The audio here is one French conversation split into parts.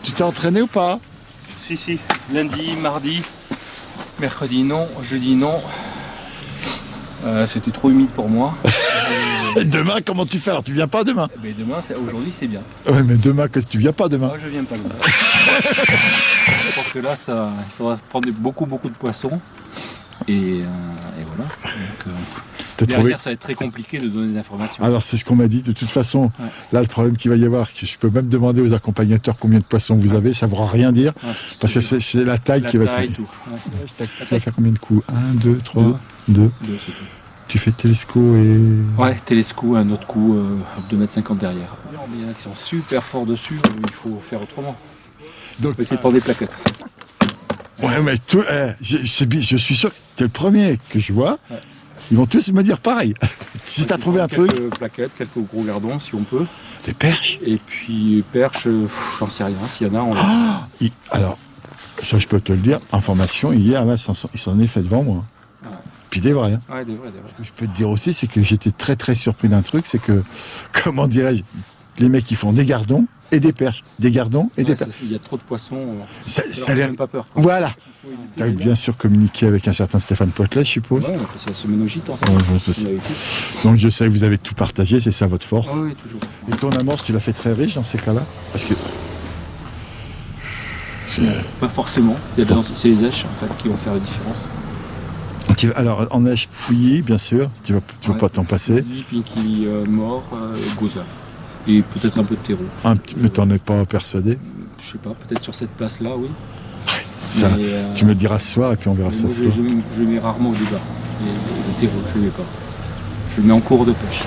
Tu t'es entraîné ou pas? Si. Lundi, mardi, mercredi non, jeudi non. C'était trop humide pour moi. Demain, comment tu fais? Alors, tu viens pas demain? Mais demain, aujourd'hui, c'est bien. Ouais, mais demain, qu'est-ce que tu viens pas demain? Moi, je viens pas demain. Je pense que là, il faudra prendre beaucoup de poissons. Et voilà. Donc, derrière, ça va être très compliqué de donner des informations. Alors, c'est ce qu'on m'a dit. De toute façon, là, le problème qu'il va y avoir, que je peux même demander aux accompagnateurs combien de poissons vous avez, ça ne voudra rien dire. Parce que c'est la taille qui va être. Tout. Tu vas faire combien de coups? 1, 2, 3, 2. C'est tout. Tu fais télesco et... Ouais, télesco, un autre coup, 2,50 m derrière. Il y en a qui sont super forts dessus, il faut faire autrement. Donc, essayer de prendre des plaquettes. Ouais, mais je suis sûr que tu es le premier que je vois. Ouais. Ils vont tous me dire pareil. Si tu as trouvé un truc. Quelques plaquettes, quelques gros gardons, si on peut. Des perches? Et puis, perches, j'en sais rien. S'il y en a, on alors, ça, je peux te le dire. Information, hier, là, il s'en est fait devant moi. Ouais. Puis des vrais. Hein. Ouais, des vrais. Ce que je peux te dire aussi, c'est que j'étais très surpris d'un truc. C'est que, comment dirais-je, les mecs, ils font des gardons et des perches. Des gardons et des perches. Il y a trop de poissons. Ça n'a même pas peur. Quoi. Voilà. Tu as bien sûr communiqué avec un certain Stéphane Poitelet, je suppose. Oui, on a se mène au gîte ensemble. Donc je sais que vous avez tout partagé, c'est ça votre force. Oui, toujours. Et ton amorce, tu l'as fait très riche dans ces cas-là? Parce que... Pas forcément. C'est les èches en fait qui vont faire la différence. Alors en èche fouillie, bien sûr, tu vas pas t'en passer. Pinky mort, gozer. Et peut-être un peu de terreau. Mais t'en es pas persuadé? Je sais pas, peut-être sur cette place-là, oui. Ça, tu me le diras ce soir et puis on verra ça ce soir. Je mets rarement au débat. Le terreau, je ne le mets pas. Je le mets en cours de pêche.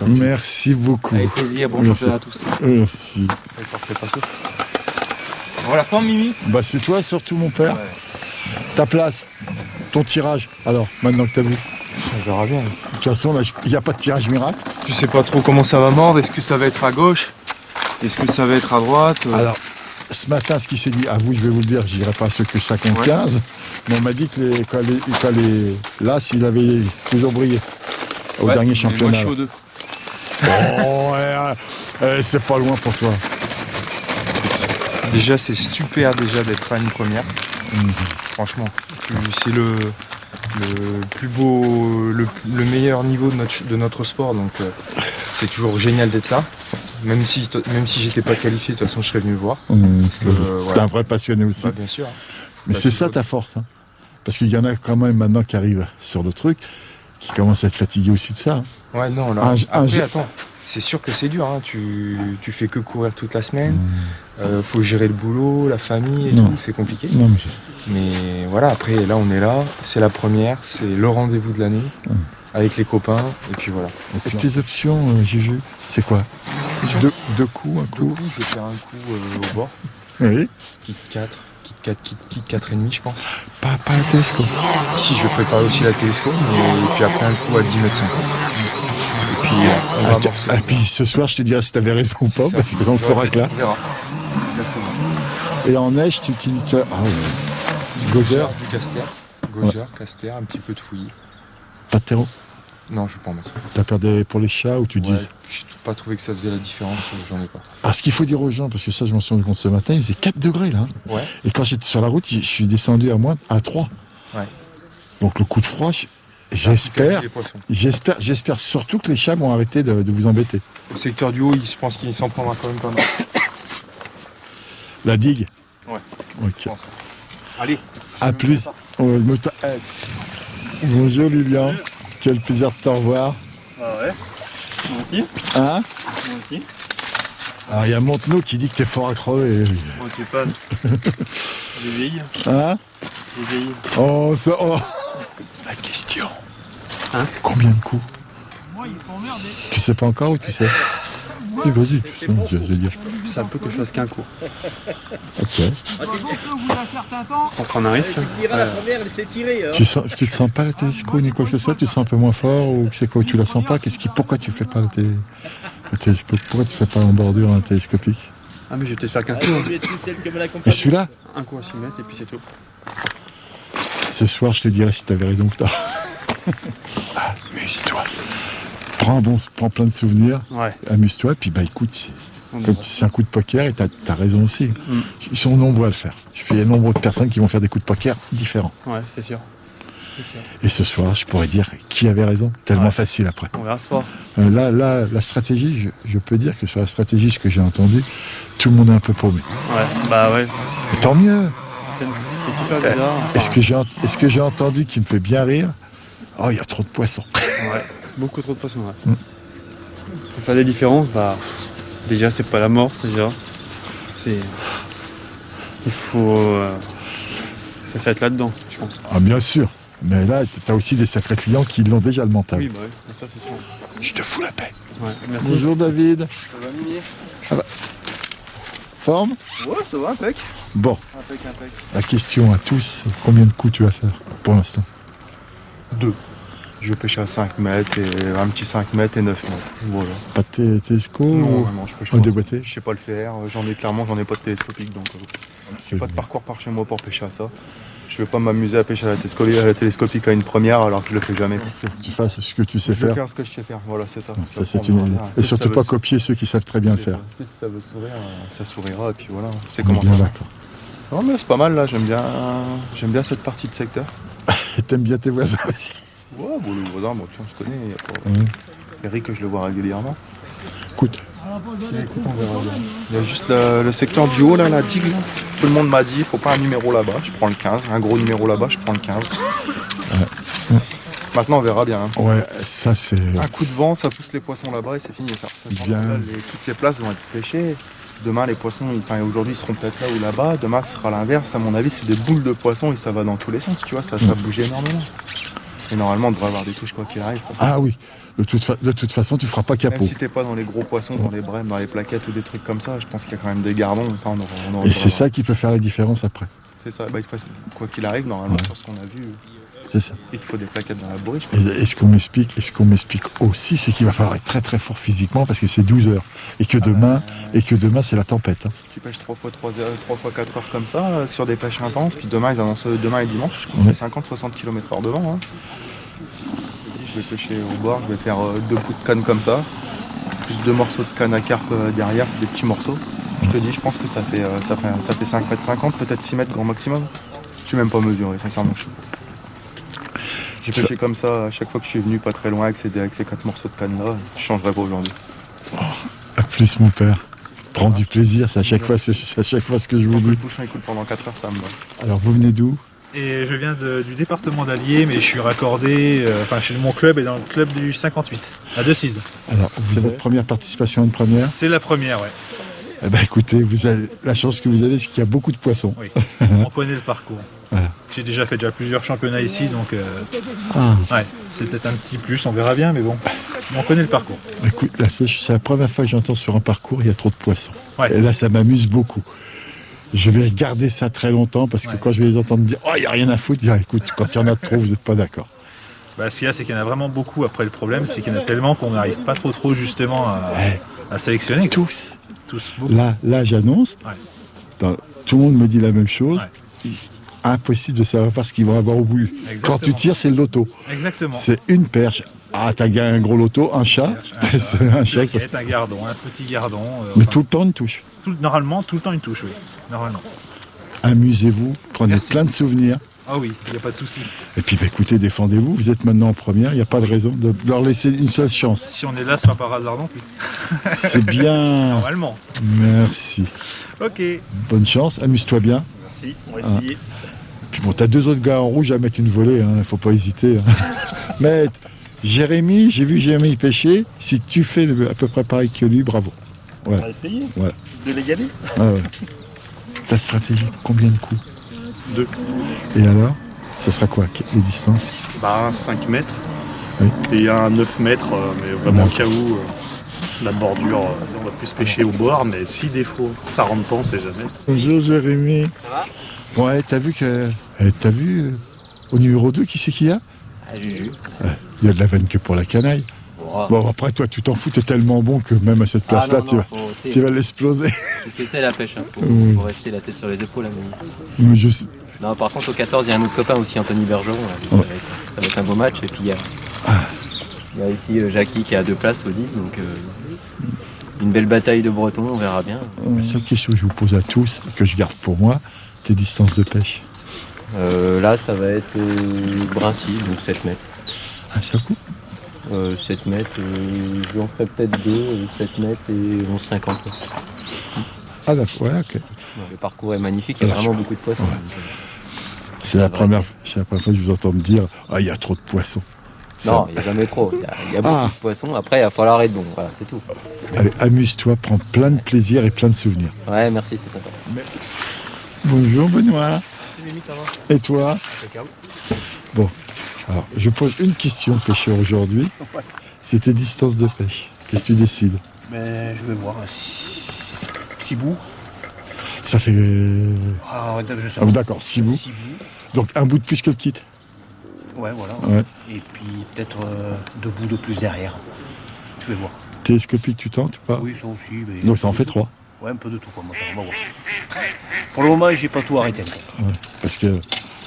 Merci beaucoup. Avec plaisir, bonjour à tous. Merci. On va la forme, Mimi? Bah c'est toi surtout, mon père. Ouais. Ta place, ton tirage. Alors, maintenant que t'as vu. On verra bien. De toute façon, il n'y a pas de tirage miracle. Tu sais pas trop comment ça va mordre. Est-ce que ça va être à gauche? Est-ce que ça va être à droite? Alors, ce matin, ce qui s'est dit, à vous, je vais vous le dire, je dirais pas ceux que ça compte 15, mais on m'a dit que là, s'il avait toujours brillé au dernier championnat. Moi, je suis aux deux. Oh, c'est pas loin pour toi. Déjà, c'est super d'être à une première. Franchement, c'est le plus beau, le meilleur niveau de notre sport, donc c'est toujours génial d'être là. Même si j'étais pas qualifié, de toute façon je serais venu le voir. T'es un vrai passionné aussi. Bah, bien sûr. Mais c'est ça ta force. Hein. Parce qu'il y en a quand même maintenant qui arrivent sur le truc, qui commencent à être fatigués aussi de ça. Hein. Ouais, non, là. Après, attends, c'est sûr que c'est dur. Hein. Tu fais que courir toute la semaine. Faut gérer le boulot, la famille et tout. C'est compliqué. Non, mais voilà, après, là, on est là. C'est la première. C'est le rendez-vous de l'année. Avec les copains. Et puis voilà. Et tes options, Juju, c'est quoi? Deux coups, un coup. Je vais faire un coup au bord. Oui. Kit 4,5 je pense. Pas la télescope. Si, je vais préparer aussi la télescope, et puis après un coup à 10,50 m. Et puis on va amorcer. Et puis ce soir, je te dirai si t'avais raison ou pas, parce qu'on saura que là. On verra. Exactement. Et en neige, tu as... Gozer. Du caster. Gozer, caster, un petit peu de fouillis. Pas de terreau? Non, je ne vais pas en mettre. T'as peur pour les chats ou tu dis? Je n'ai pas trouvé que ça faisait la différence, j'en ai pas. Alors ce qu'il faut dire aux gens, parce que ça je m'en suis rendu compte ce matin, il faisait 4 degrés là. Ouais. Et quand j'étais sur la route, je suis descendu à 3. Ouais. Donc le coup de froid, j'espère surtout que les chats vont arrêter de vous embêter. Le secteur du haut, je pense qu'il s'en prendra quand même pas mal. La digue? Ouais. Ok. Allez. À plus. Bonjour Lilian. Quel plaisir de te revoir. Ah ouais. Moi aussi. Hein? Moi aussi. Alors il y a Montenot qui dit que t'es fort à crever. Moi t'es pas. J'ai vieilli. Hein? J'ai vieilli. Oh. La question. Hein? Combien de coups? Moi il faut emmerder. Tu sais pas encore ou tu sais? Oui, vas-y, je vais dire. Ça peut que je fasse qu'un coup. Ok. On prend un risque. Tu te sens pas la télescope ni quoi que ce soit? Tu te sens un peu moins fort ou c'est quoi? Tu la sens pas? Pourquoi tu fais pas la télescope? Pourquoi tu fais pas en bordure un télescopique? Ah mais je vais peut-être faire qu'un coup. Et celui-là? Un coup à 6 mètres et puis c'est tout. Ce soir je te dirai si t'avais raison ou pas. Amuse-toi. Prends plein de souvenirs. Ouais. Amuse-toi, puis bah écoute, Comme c'est un coup de poker, et t'as raison aussi. Ils sont nombreux à le faire. Il y a nombre de personnes qui vont faire des coups de poker différents. Ouais, c'est sûr. Et ce soir, je pourrais dire qui avait raison. Tellement facile après. On verra ce soir. Là, la stratégie, je peux dire que sur la stratégie, ce que j'ai entendu, tout le monde est un peu paumé. Ouais, bah ouais. Mais tant mieux. C'est super bizarre. Est-ce que j'ai entendu qui me fait bien rire? Oh, il y a trop de poissons. Ouais, beaucoup trop de poissons, ouais. Pour faire des différences, bah, déjà, c'est pas la mort, déjà. Il faut... ça fait être là-dedans, je pense. Ah, bien sûr. Mais là, tu as aussi des sacrés clients qui l'ont déjà le mental. Oui, bah oui, ça c'est sûr. Je te fous la paix. Ouais, merci. Bonjour David. Ça va, Mimi? Ça va. Forme? Ouais, ça va, impec. Bon, Impec. la question à tous, combien de coups tu vas faire pour l'instant? 2. Je vais pêcher à 5 mètres, et un petit 5 mètres et 9 mètres. Voilà. Pas de télescope Non, ou... vraiment, je pêche en pas. déboîté? Je sais pas le faire, j'en ai pas de télescopique, donc j'ai pas de parcours par chez moi pour pêcher à ça. Je vais pas m'amuser à pêcher à la télescopique à une première alors que je le fais jamais. Tu fasses ce que tu sais Je vais faire. faire ce que je sais faire, voilà, c'est ça. Ça, c'est une... Et surtout pas copier ceux qui savent très bien le faire. Si ça veut sourire, ça sourira, et puis voilà, c'est On est comment bien ça va. d'accord. Non mais c'est pas mal là, j'aime bien cette partie de secteur. Et t'aimes bien tes voisins aussi. Ouais, bon, le voisin, bon, on se connaît, Eric, je le vois régulièrement. Écoute, Il y a juste le secteur du haut, là, la digue. Là. Tout le monde m'a dit, il faut pas un numéro là-bas, je prends le 15. Un gros numéro là-bas, je prends le 15. Maintenant, on verra bien. Hein. ouais, ça c'est... Un coup de vent, ça pousse les poissons là-bas et c'est fini. Ça change. Bien. Là, toutes les places vont être pêchées. Demain, les poissons, aujourd'hui, ils seront peut-être là ou là-bas. Demain, ce sera l'inverse. À mon avis, c'est des boules de poissons et ça va dans tous les sens, tu vois. Ça bouge énormément. Et normalement, on devrait avoir des touches quoi qu'il arrive. Quoi. Ah oui, de toute façon, tu feras pas capot. Même si t'es pas dans les gros poissons, dans les brèmes, dans les plaquettes ou des trucs comme ça, je pense qu'il y a quand même des gardons. Enfin, on Et c'est ça qui peut faire la différence après. C'est ça, bah, quoi qu'il arrive, normalement, sur ce qu'on a vu, C'est ça. il te faut des plaquettes dans la bourriche. Et ce qu'on m'explique aussi, c'est qu'il va falloir être très très fort physiquement parce que c'est 12 heures. Et que demain, c'est la tempête. Hein. Tu pêches 3 fois 4 heures comme ça, sur des pêches intenses, puis demain, ils annoncent demain et dimanche, je crois que c'est 50-60 km/h de vent. Hein. Je vais pêcher au bord, je vais faire 2 coups de canne comme ça, plus 2 morceaux de canne à carpe derrière, c'est des petits morceaux. Je te dis, je pense que ça fait 5 mètres 50, peut-être 6 mètres grand maximum. Je suis même pas mesuré, sincèrement. J'ai pêché comme ça à chaque fois que je suis venu pas très loin avec ces 4 morceaux de canne là, je changerai pas aujourd'hui. À plus mon père. Prends du plaisir, c'est à chaque fois ce que je vous Le dis. bouchon il coule pendant 4 heures, ça me va. Alors vous venez d'où? Et je viens du département d'Allier, mais je suis raccordé, mon club est dans le club du 58, à Decize. Alors, c'est votre première participation à une première? C'est la première, ouais. Eh ben écoutez, vous avez, la chance que vous avez, c'est qu'il y a beaucoup de poissons. Oui, on connaît le parcours. Voilà. J'ai déjà fait plusieurs championnats ici, donc Ah, ouais, c'est peut-être un petit plus, on verra bien, mais bon, on connaît le parcours. écoute, là, c'est la première fois que j'entends sur un parcours, il y a trop de poissons. Ouais. Et là, ça m'amuse beaucoup. Je vais garder ça très longtemps parce que quand je vais les entendre dire « Oh, il n'y a rien à foutre », écoute, quand il y en a trop, vous n'êtes pas d'accord. Bah, ce qu'il y a, c'est qu'il y en a vraiment beaucoup. Après, le problème, c'est qu'il y en a tellement qu'on n'arrive pas trop justement à sélectionner. Tous. Beaucoup. Là j'annonce, Ouais. tout le monde me dit la même chose. Ouais. Impossible de savoir ce qu'ils vont avoir au bout. Exactement. Quand tu tires, c'est le loto. Exactement. C'est une perche. Ah, t'as gagné un gros loto, un chat. C'est un chat. Un gardon, un petit gardon. Mais tout le temps, une touche. Normalement, tout le temps une touche, oui. Normalement. Amusez-vous, prenez Merci. plein de souvenirs. Ah oui, il n'y a pas de souci. Et puis, écoutez, défendez-vous. Vous êtes maintenant en première. Il n'y a pas de raison de leur laisser une seule chance. Si on est là, c'est pas par hasard non plus. C'est bien. Normalement. Merci. Ok. Bonne chance. Amuse-toi bien. Merci, on va essayer. Puis bon, t'as 2 autres gars en rouge à mettre une volée. Il ne faut pas hésiter. Hein. Mais Jérémy, j'ai vu Jérémy pêcher. Si tu fais à peu près pareil que lui, bravo. On va essayer de l'égaler. Ah ouais. Ta stratégie, combien de coups? 2. Et alors? Ça sera quoi, les distances? Bah, 5 mètres. Oui. Et un 9 mètres, mais vraiment au cas où la bordure, on va plus pêcher au bord, mais si des fois ça rentre pas, on sait jamais. Bonjour Jérémy. Ça va? Ouais, t'as vu au numéro 2 qui c'est qu'il y a? Ah, Juju. Il y a de la veine que pour la canaille. Wow. Bon, après toi, tu t'en fous, t'es tellement bon que même à cette place-là, tu vas l'exploser. C'est ce que c'est la pêche, hein. Faut rester la tête sur les épaules. Hein, Mais je sais. Non, par contre, au 14, il y a un autre copain aussi, Anthony Bergeron. Ça va être un beau match. Et puis il y a ici Jackie qui est à 2 places au 10. Donc Une belle bataille de Bretons, on verra bien. La seule question que je vous pose à tous, que je garde pour moi, tes distances de pêche. Là, ça va être Brincy, donc 7 mètres. Un seul coup 7 mètres, j'en ferai peut-être 2, 7 mètres et 11,50. Ah d'accord, ouais, ok. Le parcours est magnifique, il y a vraiment beaucoup de poissons. C'est la première fois que je vous entends me dire « Ah, il y a trop de poissons ». Non, il n'y a jamais trop. Il y a beaucoup de poissons. Après, il va falloir être bon. Voilà, c'est tout. Allez, amuse-toi, prends plein de plaisir et plein de souvenirs. Ouais, merci, c'est sympa. Bonjour Benoît. Et toi? Bon, alors je pose une question pêcheur aujourd'hui. C'est tes distances de pêche. Qu'est-ce que tu décides? Mais je vais voir. 6 bouts. Ça fait... Ah, d'accord, 6 bouts. 6 bouts. Donc un bout de plus que le kit. Ouais, voilà. Ouais. Et puis peut-être 2 bouts de plus derrière. Je vais voir. Télescopique, tu tentes ou pas? Oui, ça aussi. Mais donc ça en fait 3. Ouais, un peu de tout, quoi. Moi, ça, on va voir. Pour le moment, j'ai pas tout arrêté. Ouais, parce que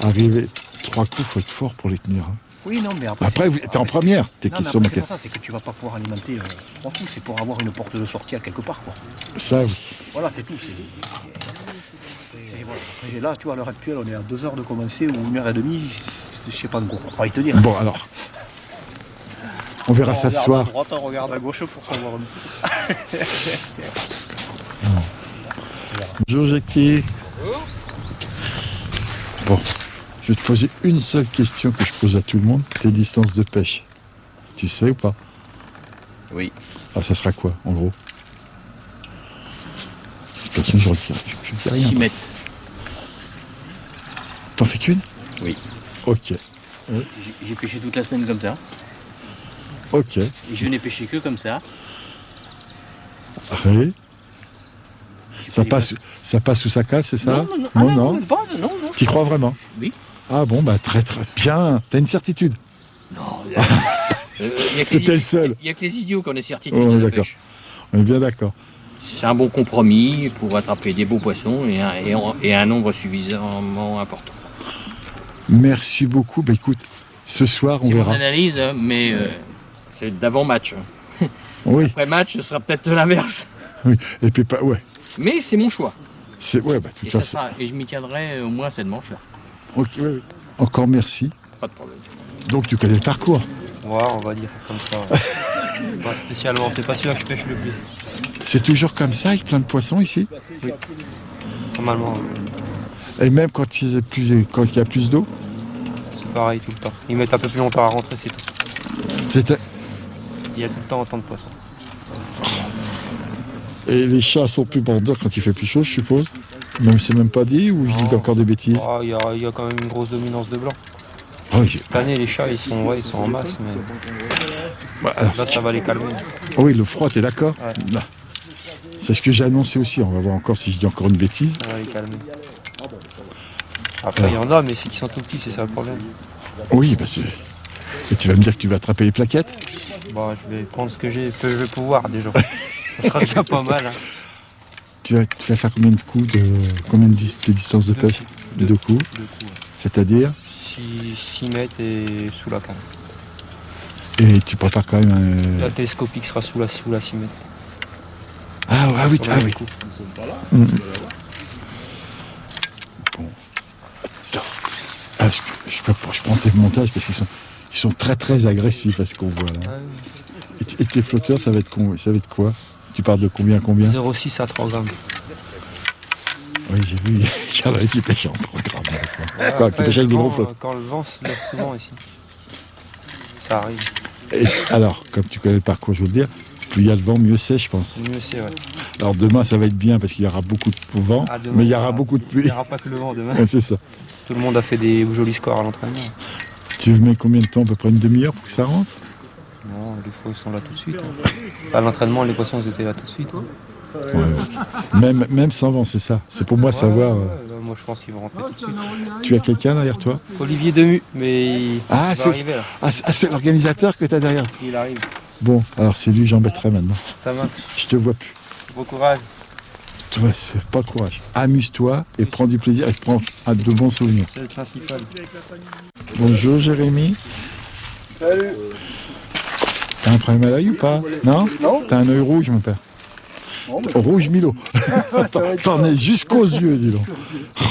arriver 3 coups, faut être fort pour les tenir. Hein. Oui, non, mais après. Après, t'es en première, t'es qui sur c'est pas ça, c'est que tu vas pas pouvoir alimenter 3 coups, c'est pour avoir une porte de sortie à quelque part, quoi. Ça, oui. Voilà, c'est tout. Voilà. Après, là, tu vois, à l'heure actuelle, on est à 2 heures de commencer ou 1h30. Je sais pas de quoi. On va y te dire. Bon, alors. On verra ça ce soir. À droite, on regarde à gauche pour savoir un peu. Bonjour Jackie. Bon, je vais te poser une seule question que je pose à tout le monde. Tes distances de pêche. Tu sais ou pas? Oui. Ah, ça sera quoi, en gros? De toute façon, je retire. Je dis rien. 6 mètres. T'en fais qu'une? Oui. Ok. J'ai pêché toute la semaine comme ça. Ok. Et je n'ai pêché que comme ça. Oui. Ça passe ou ça casse, c'est ça? Non. T'y crois vraiment? Oui. Ah bon, bah très très bien. T'as une certitude? Non. C'était le seul. Il n'y a que les idiots qui ont des certitudes Oh, de la d'accord. pêche. On est bien d'accord. C'est un bon compromis pour attraper des beaux poissons et un nombre suffisamment important. Merci beaucoup. Bah écoute, ce soir on C'est mon verra. analyse, mais c'est d'avant-match. Oui. Après match, ce sera peut-être de l'inverse. Oui. Et puis pas. Ouais. Mais c'est mon choix. C'est ouais. Bah de toute façon. Et je m'y tiendrai au moins cette manche-là. Ok. Ouais. Encore merci. Pas de problème. Donc tu connais le parcours. Ouais, on va dire comme ça. Pas spécialement, c'est pas celui-là que je pêche le plus. C'est toujours comme ça avec plein de poissons ici. Oui. Normalement, Et même quand il y a plus d'eau. c'est pareil tout le temps. Ils mettent un peu plus longtemps à rentrer, c'est tout. C'était. Il y a tout le temps autant de poissons. Et les chats sont plus bandeurs quand il fait plus chaud, je suppose. Même c'est même pas dit ou je dis encore des bêtises. Ah, il y a quand même une grosse dominance de blanc. Oh, Cette année, les chats, ils sont en masse, mais bah, alors, là, ça va les calmer. oui, le froid, t'es d'accord? Ouais. Là. C'est ce que j'ai annoncé aussi. On va voir encore si je dis encore une bêtise. Ça va les calmer. Après, il y en a, mais c'est qu'ils sont tout petits, c'est ça le problème. Oui, bah c'est. Et tu vas me dire que tu vas attraper les plaquettes? Bon, je vais prendre ce que je vais pouvoir déjà. Ça sera déjà pas mal. Hein. Tu vas faire combien de coups tes distances de pêche? Deux coups. 2 coups. Ouais. C'est-à-dire? 6 mètres et sous la canne. Et tu prépares quand même La télescopique sera sous la 6 mètres. Ah oui, Sur ah les oui. coups. Bon. Ah, je prends tes montages parce qu'ils sont très très agressifs à ce qu'on voit là. Ah oui. Et tes flotteurs, ça va être quoi? Tu pars de combien? 0,6 à 3 grammes. Oui, j'ai vu, il y en a qui pêchent en 3 grammes. Quoi, qui Après, pêchent avec des le gros vent, flottes. quand le vent se lève souvent ici, ça arrive. Et alors, comme tu connais le parcours, je veux te dire, plus il y a le vent, mieux c'est, je pense. Mieux c'est, ouais. Alors demain, ça va être bien parce qu'il y aura beaucoup de vent, Ah, demain, mais il y aura beaucoup de Il pluie. n'y aura pas que le vent demain. Ouais, c'est ça. Tout le monde a fait des jolis scores à l'entraînement. Tu mets combien de temps? À peu près une demi-heure pour que ça rentre? Non, les fois ils sont là tout de suite. Hein. À l'entraînement, les poissons ils étaient là tout de suite. Hein. Ouais. Même sans vent, c'est ça. C'est pour moi savoir. Moi je pense qu'ils vont rentrer tout de suite. Tu as quelqu'un derrière toi? Olivier Demu, mais il va arriver là. C'est l'organisateur que tu as derrière. Il arrive. Bon, alors c'est lui, j'embêterai maintenant. Ça marche. Je te vois plus. Bon courage. Tu vois, c'est pas le courage. Amuse-toi et prends du plaisir et prends de bons souvenirs. C'est le principal. Bonjour Jérémy. Salut. T'as un problème à l'œil ou pas? Non? Non. T'as un œil rouge, mon père. Rouge Milo. T'en es jusqu'aux yeux, dis donc.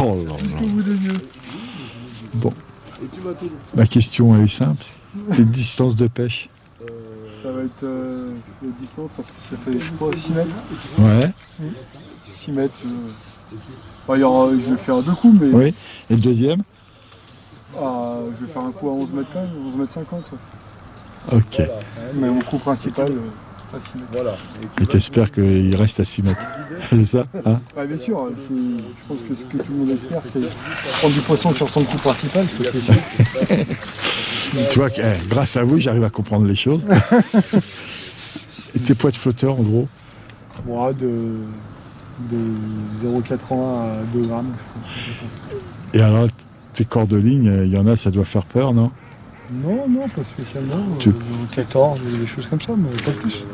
Oh là là. Bon. Ma question, elle est simple. Tes distances de pêche? Ça va être la distance, ça fait je crois 6 mètres. Ouais. 6 mètres. Je vais faire 2 coups, mais Oui. Et le deuxième? je vais faire un coup à 11 mètres 15, 11 mètres 50. Ok. Mais mon coup principal, à 6 mètres. Voilà. Et t'espères qu'il reste à 6 mètres. C'est ça, hein? Bien sûr, je pense que ce que tout le monde espère, c'est prendre du poisson sur son coup principal, ça c'est sûr. Tu vois que grâce à vous, j'arrive à comprendre les choses. Et tes poids de flotteur, en gros? Moi, de 0,80 à 2 grammes, je pense. Et alors, tes corps de ligne, il y en a, ça doit faire peur, non? Non, pas spécialement. 14, des choses comme ça, mais pas plus.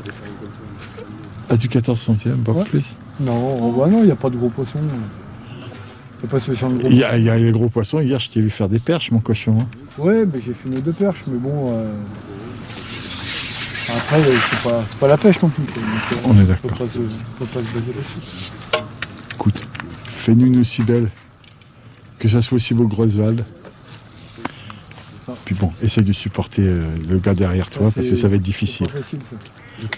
Ah, du 14 centième, pas plus? Non, il n'y a pas de gros poissons. Il n'y a pas spécialement de gros poissons. Il y a les gros poissons. Hier, je t'ai vu faire des perches, mon cochon. Hein. Ouais, j'ai fait une 2 perches, mais bon... Après, c'est pas la pêche non plus. Donc, on est d'accord. On peut pas se baser là-dessus. Écoute, fais-nous une aussi belle, que ça soit aussi beau que Groswald. Puis bon, essaye de supporter le gars derrière toi, parce que ça va être difficile. Facile, ça.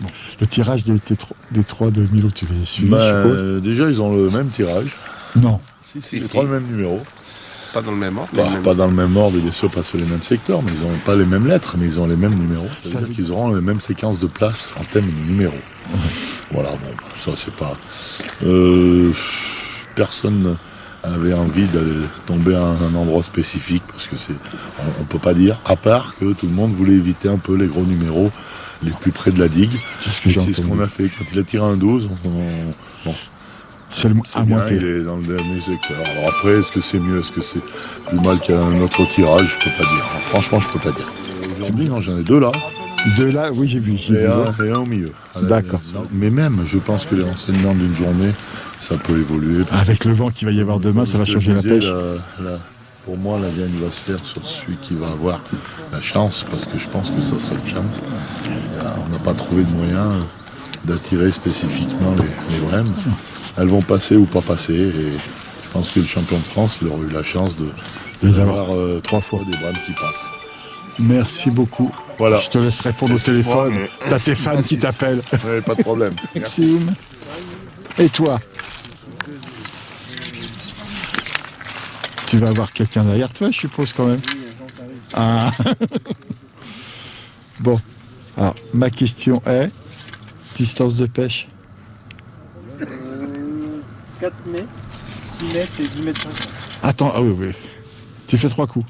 Bon. Le tirage des 3 de Milo, tu les suis, je suppose. Déjà, ils ont le même tirage. Non. Si, les 3 le même numéro. Pas dans le même ordre. Pas dans le même ordre, bien sûr, pas sur les mêmes secteurs, mais ils n'ont pas les mêmes lettres, mais ils ont les mêmes numéros. Ça veut dire qu'ils auront les mêmes séquences de place en thème de numéros. Voilà, bon, ça c'est pas... personne avait envie d'aller tomber à un endroit spécifique, parce que on peut pas dire, à part que tout le monde voulait éviter un peu les gros numéros les plus près de la digue. C'est ce qu'on a fait. Quand il a tiré un 12, bon. C'est bien, il est dans le dernier secteur. Alors après, est-ce que c'est mieux, est-ce que c'est plus mal qu'un autre tirage? Je peux pas dire. Alors, franchement, je peux pas dire. Aujourd'hui, non, j'en ai 2 là. 2 là, oui, j'ai vu. Et un au milieu. D'accord. Mais même, je pense que les renseignements d'une journée, ça peut évoluer. Avec le vent qu'il va y avoir demain, ça va changer la pêche. Pour moi, la gagne va se faire sur celui qui va avoir la chance, parce que je pense que ça sera une chance. On n'a pas trouvé de moyen d'attirer spécifiquement les brèmes. Elles vont passer ou pas passer, et je pense que le champion de France, il aura eu la chance de les avoir 3 fois des brèmes qui passent. Merci beaucoup. Voilà. Je te laisse répondre au téléphone. T'as tes fans qui t'appellent. Oui, pas de problème. Maxime. Et toi? Tu vas avoir quelqu'un derrière toi, je suppose, quand même. Ah. Bon. Alors, ma question est, distance de pêche? 4 mètres, 6 mètres et 10 mètres 50. Attends, ah oui. Tu fais 3 coups?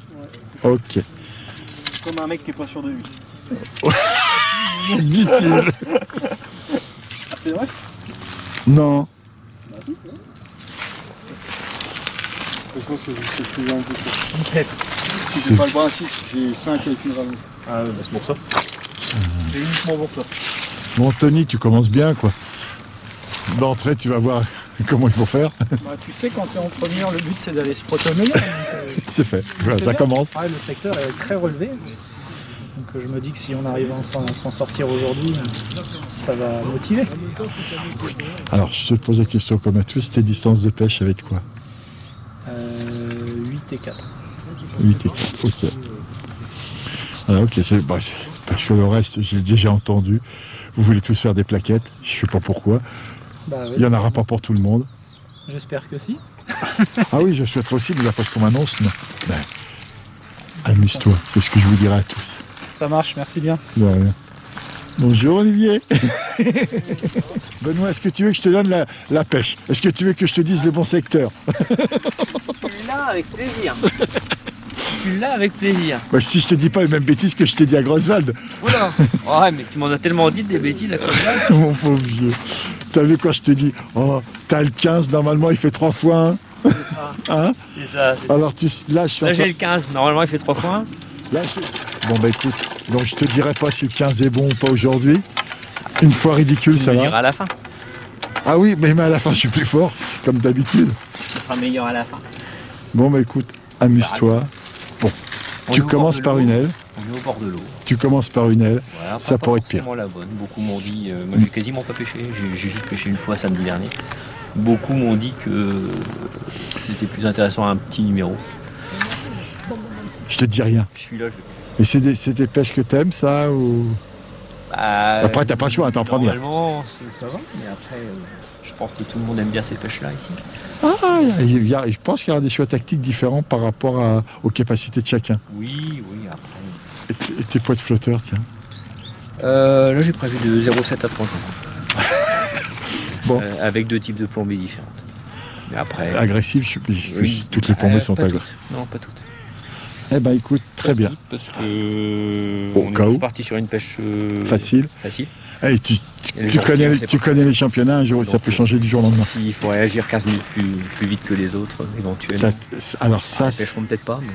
Ouais. Ok. Comme un mec qui est pas sûr de lui. Dit-il. C'est vrai? Non. Je pense que c'est plus un peu ça. Peut-être. Si c'est pas le bras, si j'ai 5 avec une rame. Ah ouais, c'est pour ça. C'est uniquement pour ça. Bon, Tony, tu commences bien, quoi. D'entrée, tu vas voir comment il faut faire. Tu sais, quand tu es en première, le but c'est d'aller se frotter au meilleur. C'est fait. Voilà, ça commence. Ah, le secteur est très relevé. Donc je me dis que si on arrive à s'en sortir aujourd'hui, ça va motiver. Alors, je te pose la question comme à tous, tes distances de pêche avec quoi? 8 et 4. 8 et 4, ok. Alors, ok, c'est bref. Parce que le reste, j'ai déjà entendu. Vous voulez tous faire des plaquettes, je sais pas pourquoi. Oui, il n'y en aura pas pour tout le monde. J'espère que si. Ah oui, je souhaite aussi, mais d'après ce qu'on m'annonce, non. Ben, amuse-toi, c'est ce que je vous dirai à tous. Ça marche, merci bien. De rien. Bonjour Olivier. Benoît, est-ce que tu veux que je te donne la pêche? Est-ce que tu veux que je te dise les bons secteurs? Tu l'as avec plaisir. Tu l'as avec plaisir. Bah, si je te dis pas les mêmes bêtises que je t'ai dit à Groswald. Oula. Ouais, mais tu m'en as tellement dit des bêtises à Groswald. Mon pauvre vieux. T'as vu quand je te dis, oh, t'as le 15, normalement il fait 3 fois 1. Hein? C'est ça. Alors là, j'ai le 15, normalement il fait 3 fois 1. Là, Bon bah écoute, donc je te dirai pas si le 15 est bon ou pas aujourd'hui. Une fois ridicule, ça va. À la fin. Ah oui, mais à la fin je suis plus fort, comme d'habitude. Ça sera meilleur à la fin. Bon bah écoute, amuse-toi. Bon, tu commences par une aile. On est au bord de l'eau. Tu commences par une aile, Voilà, ça pas pourrait être pire. forcément la bonne. Beaucoup m'ont dit, moi j'ai quasiment pas pêché, j'ai juste pêché une fois samedi dernier. Beaucoup m'ont dit que c'était plus intéressant un petit numéro. Je te dis rien. Je suis là, Et c'est des pêches que t'aimes, ça ou... Après, t'as pas le choix, t'en prends bien. Normalement, ça va, mais après, je pense que tout le monde aime bien ces pêches-là ici. Je pense qu'il y aura des choix tactiques différents par rapport aux capacités de chacun. Oui, après. Et tes poids de flotteur, tiens. Là, j'ai prévu de 0,7 à 3 jours. Bon. Avec 2 types de plombées différentes. Mais après. Agressives, toutes les plombées sont agressives. Non, pas toutes. Eh ben écoute, très bien. Parce que on est parti sur une pêche facile. Hey, tu connais les championnats, un jour, ça peut changer du jour au lendemain. Il faut réagir 15 minutes plus vite que les autres, éventuellement. Alors ça, ils pêcheront peut-être pas. Mais...